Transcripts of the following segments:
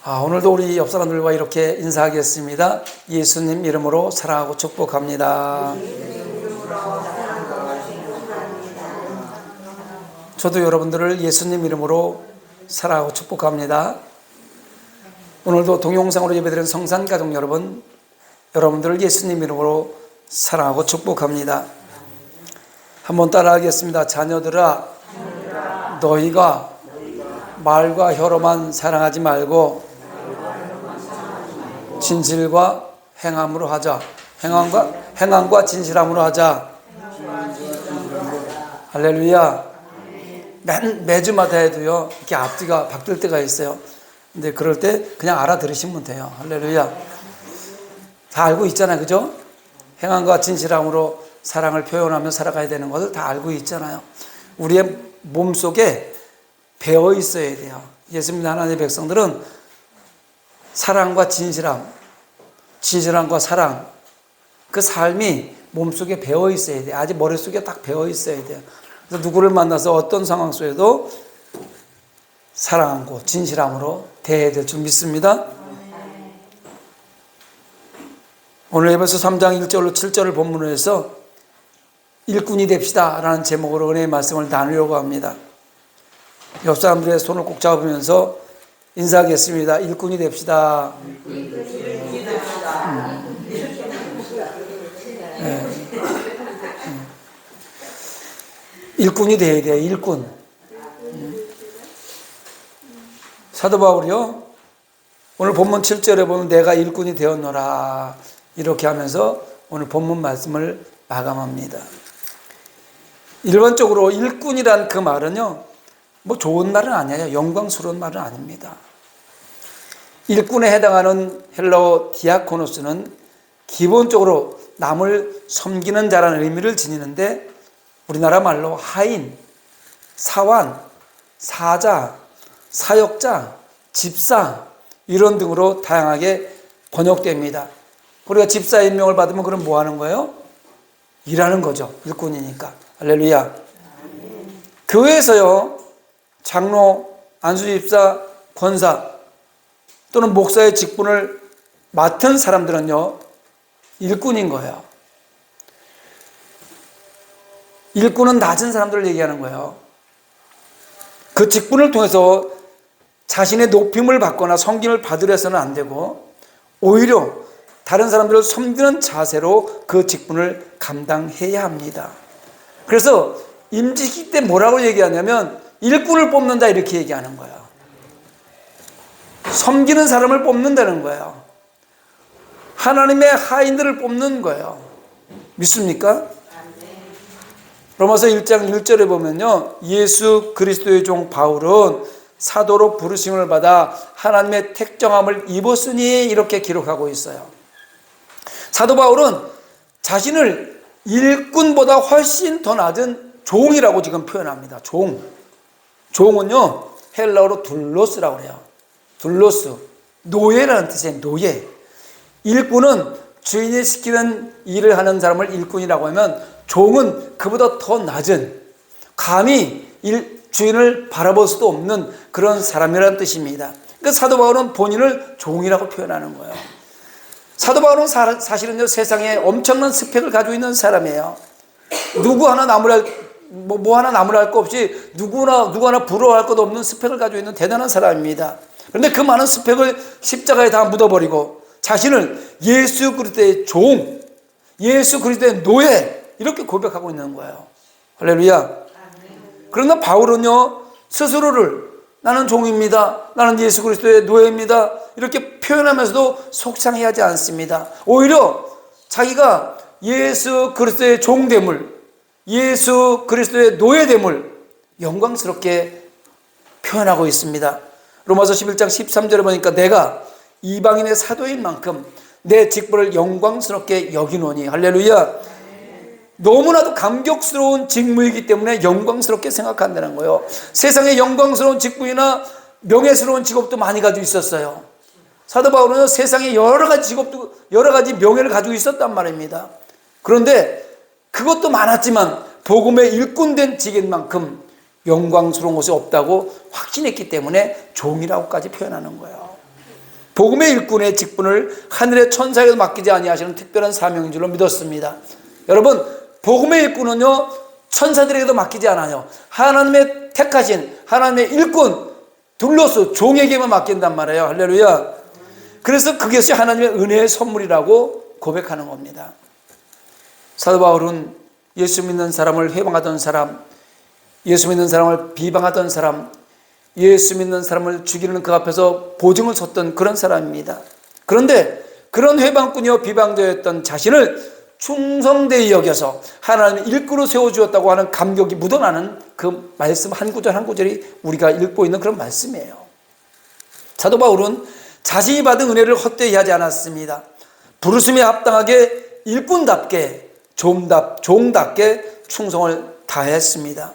오늘도 우리 옆 사람들과 이렇게 인사하겠습니다. 예수님 이름으로 사랑하고 축복합니다. 저도 여러분들을 예수님 이름으로 사랑하고 축복합니다. 오늘도 동영상으로 예배드리는 성산가족 여러분, 여러분들을 예수님 이름으로 사랑하고 축복합니다. 한번 따라하겠습니다. 자녀들아, 너희가 말과 혀로만 사랑하지 말고 진실과 행함으로 하자. 행함과 진실함으로 하자. 할렐루야. 매주마다 해도요, 이렇게 앞뒤가 바뀔 때가 있어요. 근데 그럴 때 그냥 알아들으시면 돼요. 할렐루야. 다 알고 있잖아요. 그죠? 행함과 진실함으로 사랑을 표현하며 살아가야 되는 것을 다 알고 있잖아요. 우리의 몸속에 배어 있어야 돼요. 예수 믿는 하나님의 백성들은 사랑과 진실함과 사랑, 그 삶이 몸속에 배어 있어야 돼요. 아직 머릿속에 딱 배어 있어야 돼요. 그래서 누구를 만나서 어떤 상황 속에도 사랑하고 진실함으로 대해야 될 줄 믿습니다. 오늘 에베소 3장 1절로 7절을 본문으로 해서 일꾼이 됩시다 라는 제목으로 은혜의 말씀을 나누려고 합니다. 옆 사람들의 손을 꼭 잡으면서 인사하겠습니다. 일꾼이 됩시다. 일꾼이 돼야 돼요. 일꾼. 사도 바울이요, 오늘 본문 7절에 보면 내가 일꾼이 되었노라 이렇게 하면서 오늘 본문 말씀을 마감합니다. 일반적으로 일꾼이란 그 말은요, 뭐 좋은 말은 아니에요. 영광스러운 말은 아닙니다. 일꾼에 해당하는 헬라어 디아코노스는 기본적으로 남을 섬기는 자라는 의미를 지니는데, 우리나라 말로 하인, 사환, 사자, 사역자, 집사 이런 등으로 다양하게 번역됩니다. 우리가 집사 임명을 받으면 그럼 뭐 하는 거예요? 일하는 거죠. 일꾼이니까. 할렐루야. 교회에서요, 장로, 안수집사, 권사 또는 목사의 직분을 맡은 사람들은요, 일꾼인 거예요. 일꾼은 낮은 사람들을 얘기하는 거예요. 그 직분을 통해서 자신의 높임을 받거나 섬김을 받으려 해서는 안 되고, 오히려 다른 사람들을 섬기는 자세로 그 직분을 감당해야 합니다. 그래서 임직기 때 뭐라고 얘기하냐면 일꾼을 뽑는다 이렇게 얘기하는 거예요. 섬기는 사람을 뽑는다는 거예요. 하나님의 하인들을 뽑는 거예요. 믿습니까? 로마서 1장 1절에 보면요, 예수 그리스도의 종 바울은 사도로 부르심을 받아 하나님의 택정함을 입었으니 이렇게 기록하고 있어요. 사도 바울은 자신을 일꾼보다 훨씬 더 낮은 종이라고 지금 표현합니다. 종은요, 헬라어로 둘로스라고 그래요. 둘로스, 노예라는 뜻이에요. 노예. 일꾼은 주인이 시키는 일을 하는 사람을 일꾼이라고 하면, 종은 그보다 더 낮은, 감히 주인을 바라볼 수도 없는 그런 사람이라는 뜻입니다. 그러니까 사도 바울은 본인을 종이라고 표현하는 거예요. 사도 바울은 사실은요, 세상에 엄청난 스펙을 가지고 있는 사람이에요. 누구 하나 나무랄 거 없이 누구 하나 부러워할 것 없는 스펙을 가지고 있는 대단한 사람입니다. 그런데 그 많은 스펙을 십자가에 다 묻어버리고 자신을 예수 그리스도의 종, 예수 그리스도의 노예 이렇게 고백하고 있는 거예요. 할렐루야. 그러나 바울은요, 스스로를 나는 종입니다, 나는 예수 그리스도의 노예입니다 이렇게 표현하면서도 속상해하지 않습니다. 오히려 자기가 예수 그리스도의 종됨을, 예수 그리스도의 노예됨을 영광스럽게 표현하고 있습니다. 로마서 11장 13절에 보니까 내가 이방인의 사도인 만큼 내 직분을 영광스럽게 여기노니. 할렐루야. 너무나도 감격스러운 직무이기 때문에 영광스럽게 생각한다는 거예요. 세상에 영광스러운 직분이나 명예스러운 직업도 많이 가지고 있었어요. 사도 바울은 세상에 여러 가지 직업도, 여러 가지 명예를 가지고 있었단 말입니다. 그런데 그것도 많았지만 복음의 일꾼된 직인 만큼 영광스러운 것이 없다고 확신했기 때문에 종이라고까지 표현하는 거예요. 복음의 일꾼의 직분을 하늘의 천사에게도 맡기지 아니하시는 특별한 사명인 줄로 믿었습니다. 여러분, 복음의 일꾼은요, 천사들에게도 맡기지 않아요. 하나님의 택하신 하나님의 일꾼 둘러서 종에게만 맡긴단 말이에요. 할렐루야. 그래서 그것이 하나님의 은혜의 선물이라고 고백하는 겁니다. 사도 바울은 예수 믿는 사람을 회방하던 사람, 예수 믿는 사람을 비방하던 사람, 예수 믿는 사람을 죽이는 그 앞에서 보증을 섰던 그런 사람입니다. 그런데 그런 회방꾼이요 비방자였던 자신을 충성되이 여겨서 하나님의 일꾼으로 세워주었다고 하는 감격이 묻어나는 그 말씀 한 구절 한 구절이 우리가 읽고 있는 그런 말씀이에요. 사도 바울은 자신이 받은 은혜를 헛되이 하지 않았습니다. 부르심에 합당하게 일꾼답게 종답게 충성을 다했습니다.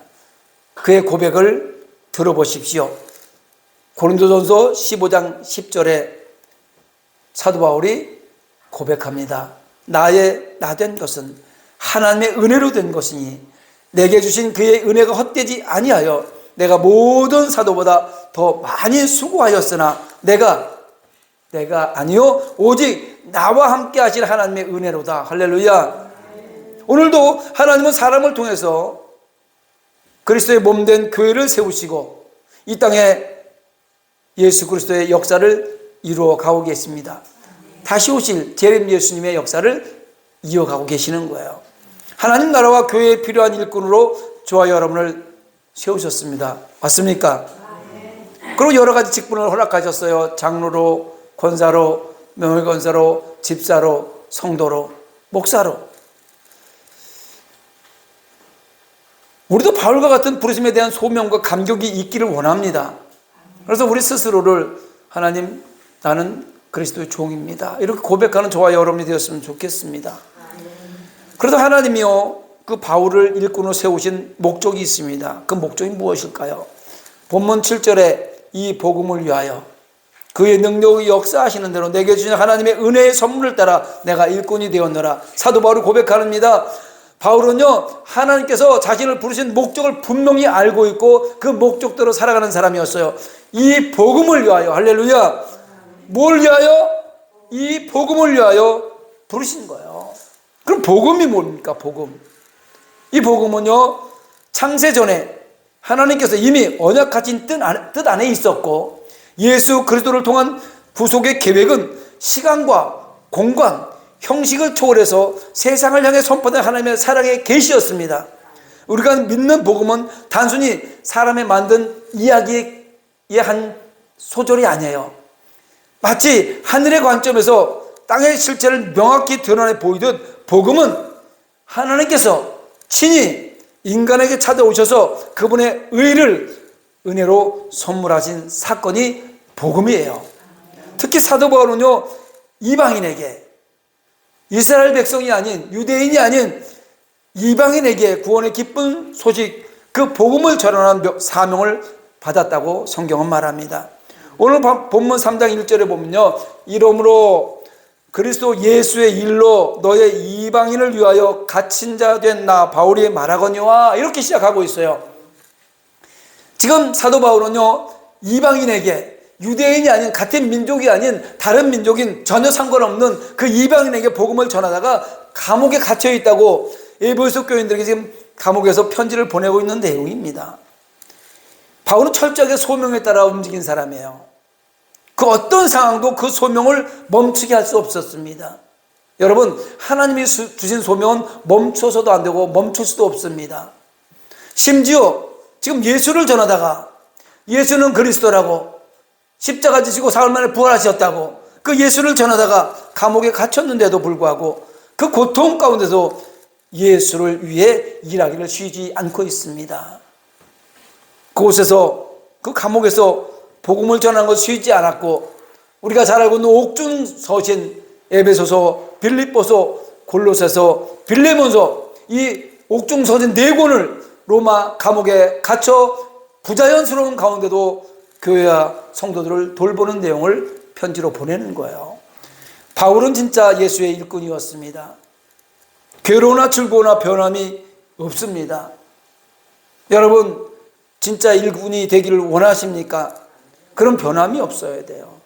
그의 고백을 들어보십시오. 고린도전서 15장 10절에 사도 바울이 고백합니다. 나의 나 된 것은 하나님의 은혜로 된 것이니 내게 주신 그의 은혜가 헛되지 아니하여 내가 모든 사도보다 더 많이 수고하였으나 내가 아니요 오직 나와 함께 하실 하나님의 은혜로다. 할렐루야. 오늘도 하나님은 사람을 통해서 그리스도의 몸된 교회를 세우시고 이 땅에 예수 그리스도의 역사를 이루어 가고 계십니다. 다시 오실 재림 예수님의 역사를 이어가고 계시는 거예요. 하나님 나라와 교회에 필요한 일꾼으로 저와 여러분을 세우셨습니다. 맞습니까? 그리고 여러 가지 직분을 허락하셨어요. 장로로, 권사로, 명예권사로, 집사로, 성도로, 목사로. 우리도 바울과 같은 부르심에 대한 소명과 감격이 있기를 원합니다. 그래서 우리 스스로를 하나님, 나는 그리스도의 종입니다, 이렇게 고백하는 저와 여러분이 되었으면 좋겠습니다. 그래서 하나님이요 그 바울을 일꾼으로 세우신 목적이 있습니다. 그 목적이 무엇일까요? 본문 7절에 이 복음을 위하여 그의 능력이 역사하시는 대로 내게 주신 하나님의 은혜의 선물을 따라 내가 일꾼이 되었노라. 사도 바울이 고백합니다. 바울은요 하나님께서 자신을 부르신 목적을 분명히 알고 있고 그 목적대로 살아가는 사람이었어요. 이 복음을 위하여, 할렐루야. 뭘 위하여? 이 복음을 위하여 부르신 거예요. 그럼 복음이 뭡니까? 복음. 이 복음은요 창세 전에 하나님께서 이미 언약하신 뜻 안에 있었고 예수 그리스도를 통한 구속의 계획은 시간과 공간, 형식을 초월해서 세상을 향해 선포된 하나님의 사랑의 계시였습니다. 우리가 믿는 복음은 단순히 사람이 만든 이야기의 한 소절이 아니에요. 마치 하늘의 관점에서 땅의 실체를 명확히 드러내 보이듯 복음은 하나님께서 친히 인간에게 찾아오셔서 그분의 의를 은혜로 선물하신 사건이 복음이에요. 특히 사도 바울은요 이방인에게, 이스라엘 백성이 아닌 유대인이 아닌 이방인에게 구원의 기쁜 소식, 그 복음을 전하는 사명을 받았다고 성경은 말합니다. 오늘 본문 3장 1절에 보면요 이러므로 그리스도 예수의 일로 너의 이방인을 위하여 갇힌 자 된 나 바울이 말하거니와, 이렇게 시작하고 있어요. 지금 사도 바울은요 이방인에게, 유대인이 아닌, 같은 민족이 아닌 다른 민족인 전혀 상관없는 그 이방인에게 복음을 전하다가 감옥에 갇혀 있다고 에베소 교인들에게 지금 감옥에서 편지를 보내고 있는 내용입니다. 바울은 철저하게 소명에 따라 움직인 사람이에요. 그 어떤 상황도 그 소명을 멈추게 할 수 없었습니다. 여러분, 하나님이 주신 소명은 멈춰서도 안 되고 멈출 수도 없습니다. 심지어 지금 예수를 전하다가 예수는 그리스도라고, 십자가 지시고 사흘 만에 부활하셨다고 그 예수를 전하다가 감옥에 갇혔는데도 불구하고 그 고통 가운데서 예수를 위해 일하기를 쉬지 않고 있습니다. 그곳에서, 그 감옥에서 복음을 전하는 것 쉬지 않았고, 우리가 잘 알고 있는 옥중 서신 에베소서, 빌립보서, 골로새서, 빌레몬서, 이 옥중 서신 4권을 로마 감옥에 갇혀 부자연스러운 가운데도 교회와 성도들을 돌보는 내용을 편지로 보내는 거예요. 바울은 진짜 예수의 일꾼이었습니다. 괴로우나 즐거우나 변함이 없습니다. 여러분, 진짜 일꾼이 되기를 원하십니까? 그런 변함이 없어야 돼요.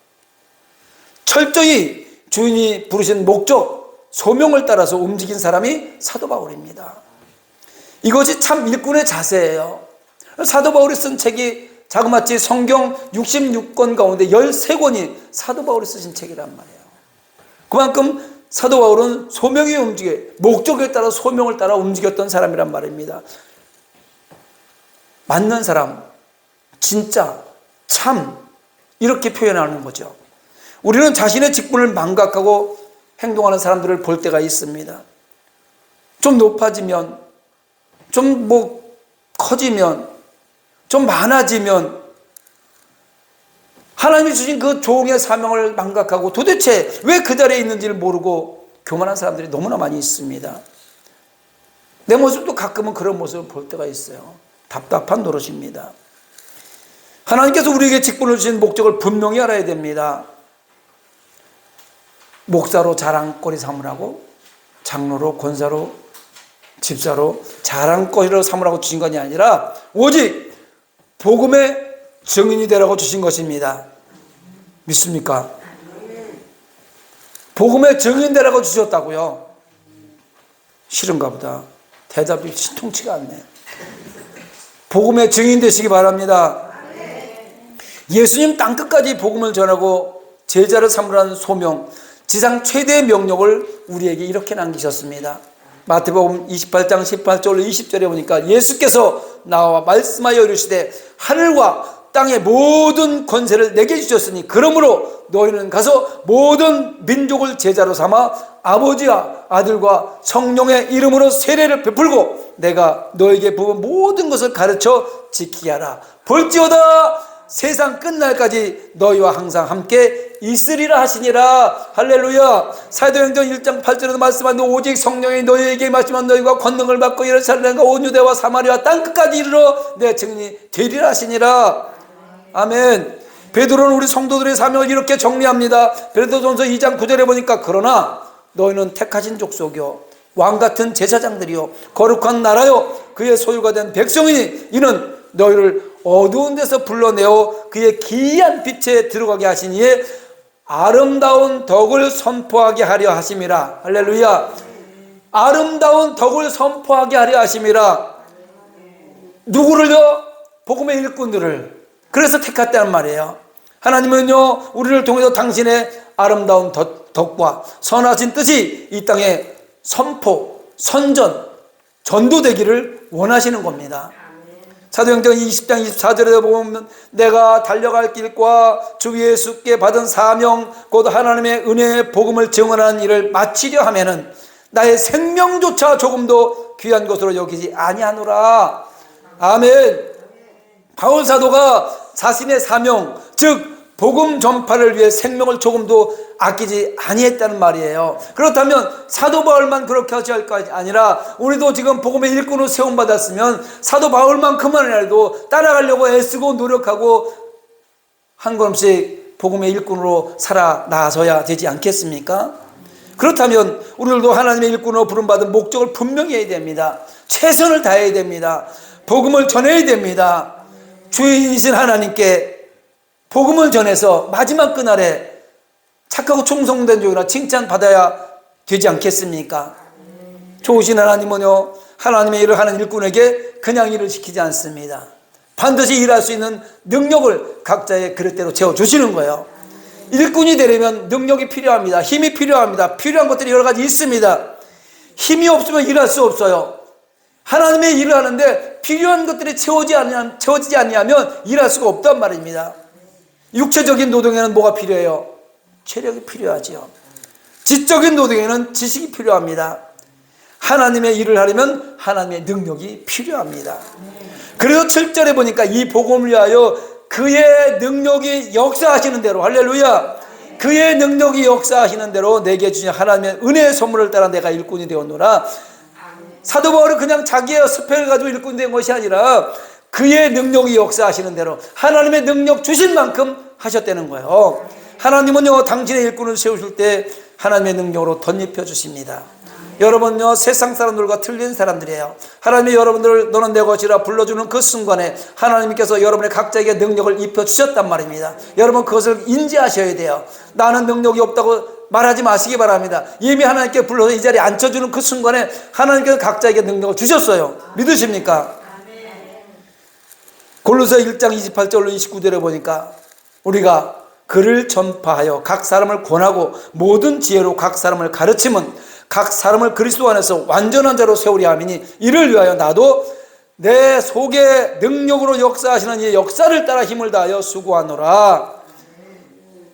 철저히 주인이 부르신 목적, 소명을 따라서 움직인 사람이 사도 바울입니다. 이것이 참 일꾼의 자세예요. 사도 바울이 쓴 책이 자그마치 성경 66권 가운데 13권이 사도 바울이 쓰신 책이란 말이에요. 그만큼 사도 바울은 소명이 목적에 따라 소명을 따라 움직였던 사람이란 말입니다. 맞는 사람, 진짜, 참, 이렇게 표현하는 거죠. 우리는 자신의 직분을 망각하고 행동하는 사람들을 볼 때가 있습니다. 좀 높아지면, 좀 커지면, 좀 많아지면 하나님이 주신 그 종의 사명을 망각하고 도대체 왜 그 자리에 있는지를 모르고 교만한 사람들이 너무나 많이 있습니다. 내 모습도 가끔은 그런 모습을 볼 때가 있어요. 답답한 노릇입니다. 하나님께서 우리에게 직분을 주신 목적을 분명히 알아야 됩니다. 목사로 자랑거리 삼으라고, 장로로, 권사로, 집사로 자랑거리로 삼으라고 주신 것이 아니라 오직 복음의 증인이 되라고 주신 것입니다. 믿습니까? 복음의 증인 되라고 주셨다고요. 싫은가 보다. 대답이 신통치가 않네. 복음의 증인 되시기 바랍니다. 예수님 땅끝까지 복음을 전하고 제자를 삼으라는 소명, 지상 최대의 명령을 우리에게 이렇게 남기셨습니다. 마태복음 28장 18절 20절에 보니까 예수께서 나와 말씀하여 이르시되 하늘과 땅의 모든 권세를 내게 주셨으니 그러므로 너희는 가서 모든 민족을 제자로 삼아 아버지와 아들과 성령의 이름으로 세례를 베풀고 내가 너에게 부은 모든 것을 가르쳐 지키게 하라. 볼지어다 세상 끝날까지 너희와 항상 함께 있으리라 하시니라. 할렐루야. 사도행전 1장 8절에도 말씀하는데 오직 성령이 너희에게 말씀한 너희가 권능을 받고 예루살렘과 온 유대와 사마리아 땅끝까지 이르러 내 증인이 되리라 하시니라. 아멘. 베드로는 우리 성도들의 사명을 이렇게 정리합니다. 베드로전서 2장 9절에 보니까 그러나 너희는 택하신 족속이요 왕같은 제사장들이요 거룩한 나라요 그의 소유가 된 백성이니 이는 너희를 어두운 데서 불러내어 그의 기이한 빛에 들어가게 하시니에 아름다운 덕을 선포하게 하려 하심이라. 할렐루야. 아름다운 덕을 선포하게 하려 하심이라. 누구를요? 복음의 일꾼들을. 그래서 택했다는 말이에요. 하나님은요 우리를 통해서 당신의 아름다운 덕과 선하신 뜻이 이 땅에 선포, 선전, 전도되기를 원하시는 겁니다. 사도행전 20장 24절에 보면 내가 달려갈 길과 주 예수께 받은 사명 곧 하나님의 은혜의 복음을 증언하는 일을 마치려 하면은 나의 생명조차 조금도 귀한 것으로 여기지 아니하노라. 아멘. 바울 사도가 자신의 사명 즉 복음 전파를 위해 생명을 조금도 아끼지 아니했다는 말이에요. 그렇다면 사도 바울만 그렇게 하지 할 것이 아니라 우리도 지금 복음의 일꾼으로 세움받았으면 사도 바울만큼만이라도 따라가려고 애쓰고 노력하고 한 걸음씩 복음의 일꾼으로 살아 나서야 되지 않겠습니까? 그렇다면 우리들도 하나님의 일꾼으로 부름받은 목적을 분명히 해야 됩니다. 최선을 다해야 됩니다. 복음을 전해야 됩니다. 주인이신 하나님께 복음을 전해서 마지막 그날에 착하고 충성된 종이라 칭찬받아야 되지 않겠습니까? 좋으신 하나님은요 하나님의 일을 하는 일꾼에게 그냥 일을 시키지 않습니다. 반드시 일할 수 있는 능력을 각자의 그릇대로 채워주시는 거예요. 일꾼이 되려면 능력이 필요합니다. 힘이 필요합니다. 필요한 것들이 여러 가지 있습니다. 힘이 없으면 일할 수 없어요. 하나님의 일을 하는데 필요한 것들이 채워지지 않으면 일할 수가 없단 말입니다. 육체적인 노동에는 뭐가 필요해요? 체력이 필요하죠. 지적인 노동에는 지식이 필요합니다. 하나님의 일을 하려면 하나님의 능력이 필요합니다. 그래서 7절에 보니까 이 복음을 위하여 그의 능력이 역사하시는 대로 할렐루야 그의 능력이 역사하시는 대로 내게 주신 하나님의 은혜의 선물을 따라 내가 일꾼이 되었노라. 사도 바울은 그냥 자기의 스펙을 가지고 일꾼이 된 것이 아니라 그의 능력이 역사하시는 대로 하나님의 능력 주신 만큼 하셨다는 거예요. 하나님은요 당신의 일꾼을 세우실 때 하나님의 능력으로 덧입혀 주십니다. 여러분요, 세상 사람들과 틀린 사람들이에요. 하나님이 여러분들을 너는 내 것이라 불러주는 그 순간에 하나님께서 여러분의 각자에게 능력을 입혀주셨단 말입니다. 여러분 그것을 인지하셔야 돼요. 나는 능력이 없다고 말하지 마시기 바랍니다. 이미 하나님께 불러서 이 자리에 앉혀주는 그 순간에 하나님께서 각자에게 능력을 주셨어요. 믿으십니까? 골로새 1장 28절로 29절에 보니까 우리가 그를 전파하여 각 사람을 권하고 모든 지혜로 각 사람을 가르치면 각 사람을 그리스도 안에서 완전한 자로 세우려 함이니 이를 위하여 나도 내 속에 능력으로 역사하시는 이의 역사를 따라 힘을 다하여 수고하노라.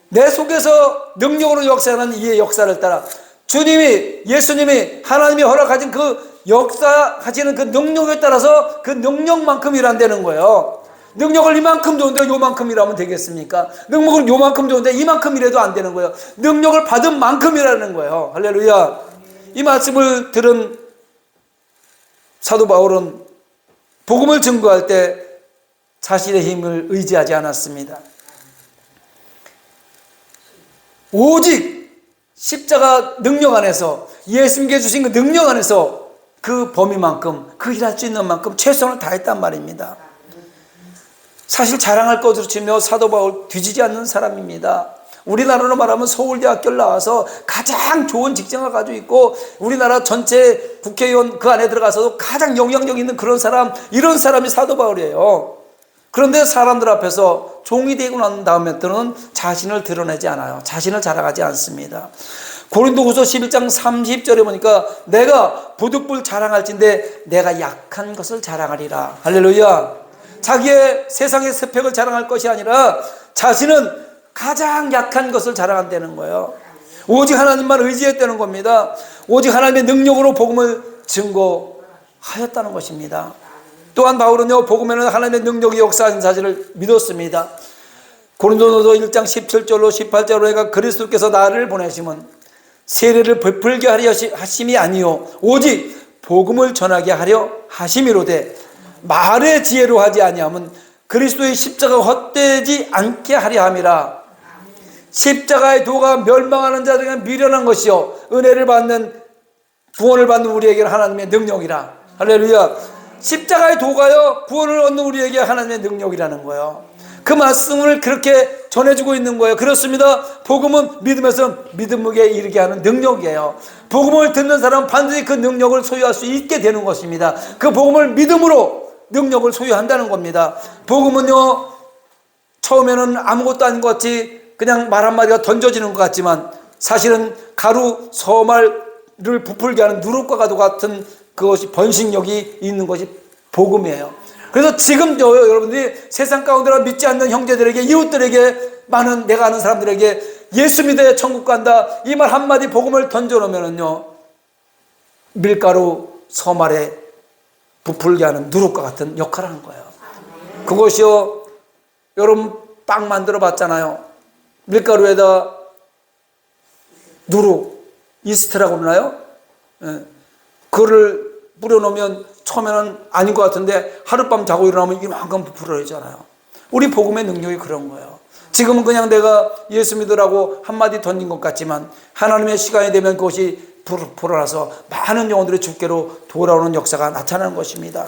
내 속에서 능력으로 역사하는 이의 역사를 따라 주님이, 예수님이, 하나님이 허락하신 그 역사하시는 그 능력에 따라서 그 능력만큼 일한다는 거예요. 능력을 이만큼 좋은데 요만큼 일하면 되겠습니까? 능력을 요만큼 좋은데 이만큼 일해도 안 되는 거예요. 능력을 받은 만큼 일하는 거예요. 할렐루야. 이 말씀을 들은 사도 바울은 복음을 증거할 때 자신의 힘을 의지하지 않았습니다. 오직 십자가 능력 안에서, 예수님께 주신 그 능력 안에서 그 범위만큼, 그 일할 수 있는 만큼 최선을 다했단 말입니다. 사실 자랑할 것으로 치며 사도 바울 뒤지지 않는 사람입니다. 우리나라로 말하면 서울대학교를 나와서 가장 좋은 직장을 가지고 있고 우리나라 전체 국회의원 그 안에 들어가서도 가장 영향력 있는 그런 사람, 이런 사람이 사도 바울이에요. 그런데 사람들 앞에서 종이 되고 난 다음에는 자신을 드러내지 않아요. 자신을 자랑하지 않습니다. 고린도후서 11장 30절에 보니까 내가 부득불 자랑할진대 내가 약한 것을 자랑하리라. 할렐루야. 자기의 세상의 스펙을 자랑할 것이 아니라 자신은 가장 약한 것을 자랑한다는 거예요. 오직 하나님만 의지했다는 겁니다. 오직 하나님의 능력으로 복음을 증거하였다는 것입니다. 또한 바울은요, 복음에는 하나님의 능력이 역사하신 사실을 믿었습니다. 고린도후서 1장 17절로 18절로 내가 그리스도께서 나를 보내심은 세례를 베풀게 하려 하심이 아니요 오직 복음을 전하게 하려 하심이로되 말의 지혜로 하지 아니함은 그리스도의 십자가가 헛되지 않게 하려 함이라. 십자가의 도가 멸망하는 자들에게 미련한 것이요 은혜를 받는, 구원을 받는 우리에게는 하나님의 능력이라. 할렐루야. 십자가의 도가요 구원을 얻는 우리에게 하나님의 능력이라는 거예요. 그 말씀을 그렇게 전해주고 있는 거예요. 그렇습니다. 복음은 믿음에서 믿음에 이르게 하는 능력이에요. 복음을 듣는 사람은 반드시 그 능력을 소유할 수 있게 되는 것입니다. 그 복음을 믿음으로 능력을 소유한다는 겁니다. 복음은요, 처음에는 아무것도 아닌 것 같이 그냥 말 한마디가 던져지는 것 같지만 사실은 가루 서말을 부풀게 하는 누룩과 같은 그것이 번식력이 있는 것이 복음이에요. 그래서 지금 여러분들이 세상 가운데로 믿지 않는 형제들에게, 이웃들에게, 많은 내가 아는 사람들에게 예수 믿어야 천국 간다 이 말 한마디 복음을 던져놓으면요 밀가루 서말에 부풀게 하는 누룩과 같은 역할을 하는 거예요. 그것이요, 여러분 빵 만들어 봤잖아요. 밀가루에다 누룩, 이스트라고 그러나요? 예. 그거를 뿌려놓으면 처음에는 아닌 것 같은데 하룻밤 자고 일어나면 이만큼 부풀어지잖아요. 우리 복음의 능력이 그런 거예요. 지금은 그냥 내가 예수 믿으라고 한마디 던진 것 같지만 하나님의 시간이 되면 그것이 불어나서 많은 영혼들이 주께로 돌아오는 역사가 나타나는 것입니다.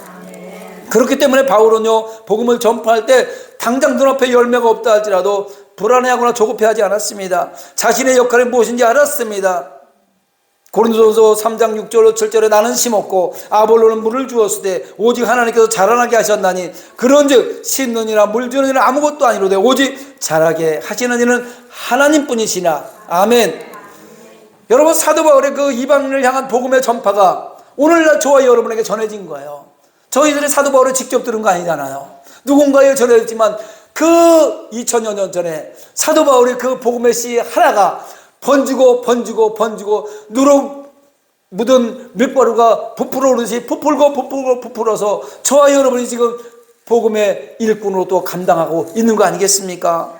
그렇기 때문에 바울은요 복음을 전파할 때 당장 눈앞에 열매가 없다 할지라도 불안해하거나 조급해하지 않았습니다. 자신의 역할이 무엇인지 알았습니다. 고린도전서 3장 6절 7절에 나는 심었고 아볼로는 물을 주었으되 오직 하나님께서 자라나게 하셨나니 그런즉 심는 이나 물 주는 이는 아무것도 아니로되 오직 자라게 하시는 이는 하나님뿐이시나. 아멘. 여러분 사도 바울의 그 이방인을 향한 복음의 전파가 오늘날 저와 여러분에게 전해진 거예요. 저희들이 사도 바울을 직접 들은 거 아니잖아요. 누군가에 전해졌지만 그 2000여 년 전에 사도 바울의 그 복음의 씨 하나가 번지고 누룩 묻은 밀가루가 부풀어 오르듯이 부풀어서 저와 여러분이 지금 복음의 일꾼으로 또 감당하고 있는 거 아니겠습니까?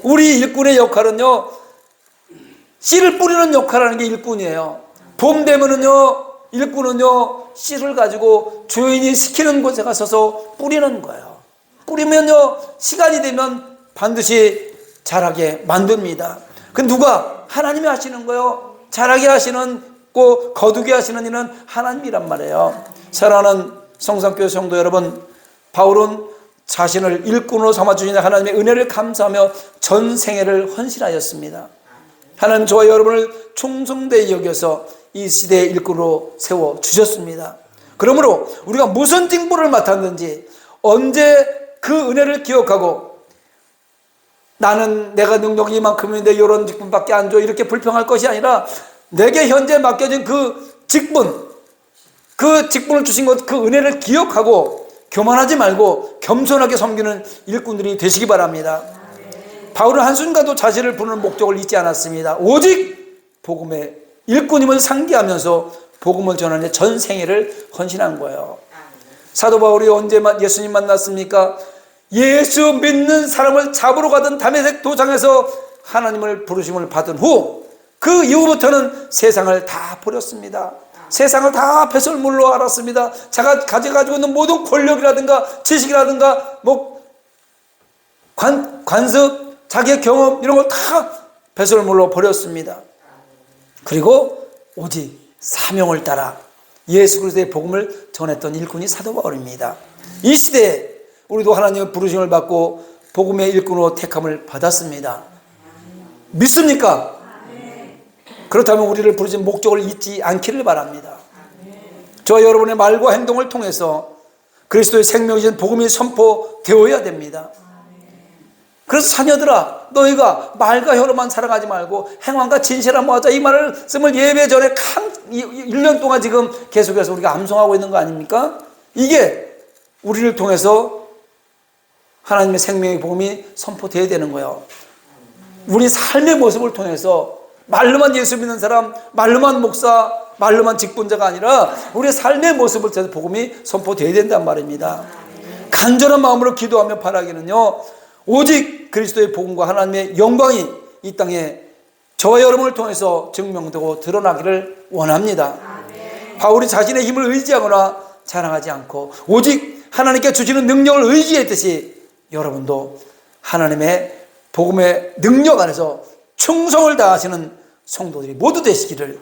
우리 일꾼의 역할은요 씨를 뿌리는 역할을 하는 게 일꾼이에요. 봄 되면은요 일꾼은요 씨를 가지고 주인이 시키는 곳에 가서서 뿌리는 거예요. 뿌리면요 시간이 되면 반드시 자라게 만듭니다. 그 누가? 하나님이 하시는 거예요. 자라게 하시는 고 거두게 하시는 이는 하나님이란 말이에요. 사랑하는 성산교회 성도 여러분, 바울은 자신을 일꾼으로 삼아주신 하나님의 은혜를 감사하며 전 생애를 헌신하였습니다. 하나님 저와 여러분을 충성되이 여겨서 이 시대의 일꾼으로 세워주셨습니다. 그러므로 우리가 무슨 직분을 맡았는지 언제 그 은혜를 기억하고 나는 내가 능력이 이만큼인데 이런 직분밖에 안 줘 이렇게 불평할 것이 아니라 내게 현재 맡겨진 그 직분을 주신 것, 그 은혜를 기억하고 교만하지 말고 겸손하게 섬기는 일꾼들이 되시기 바랍니다. 바울은 한순간도 자신을 부르는 목적을 잊지 않았습니다. 오직 복음의 일꾼임을 상기하면서 복음을 전하는 전 생애를 헌신한 거예요. 사도 바울이 언제 예수님 만났습니까? 예수 믿는 사람을 잡으러 가던 다메섹 도장에서 하나님을 부르심을 받은 후 그 이후부터는 세상을 다 버렸습니다. 세상을 다 배설물로 알았습니다. 자가 가지고 있는 모든 권력이라든가 지식이라든가 관습, 자기의 경험 이런 걸 다 배설물로 버렸습니다. 그리고 오직 사명을 따라 예수 그리스도의 복음을 전했던 일꾼이 사도 바울입니다. 이 시대에 우리도 하나님의 부르심을 받고 복음의 일꾼으로 택함을 받았습니다. 믿습니까? 그렇다면 우리를 부르신 목적을 잊지 않기를 바랍니다. 저와 여러분의 말과 행동을 통해서 그리스도의 생명이신 복음이 선포되어야 됩니다. 그래서 자녀들아, 너희가 말과 혀로만 살아가지 말고 행함과 진실함 모아자, 이 말씀을 예배 전에 1년 동안 지금 계속해서 우리가 암송하고 있는 거 아닙니까? 이게 우리를 통해서 하나님의 생명의 복음이 선포되어야 되는 거예요. 우리 삶의 모습을 통해서 말로만 예수 믿는 사람, 말로만 목사, 말로만 직분자가 아니라 우리의 삶의 모습을 통해서 복음이 선포되어야 된단 말입니다. 간절한 마음으로 기도하며 바라기는요, 오직 그리스도의 복음과 하나님의 영광이 이 땅에 저와 여러분을 통해서 증명되고 드러나기를 원합니다. 바울이 자신의 힘을 의지하거나 자랑하지 않고 오직 하나님께 주시는 능력을 의지했듯이 여러분도 하나님의 복음의 능력 안에서 충성을 다하시는 성도들이 모두 되시기를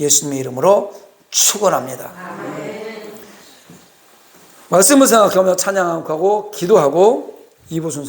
예수님의 이름으로 축원합니다. 말씀을 생각하며 찬양하고 기도하고 2부 순서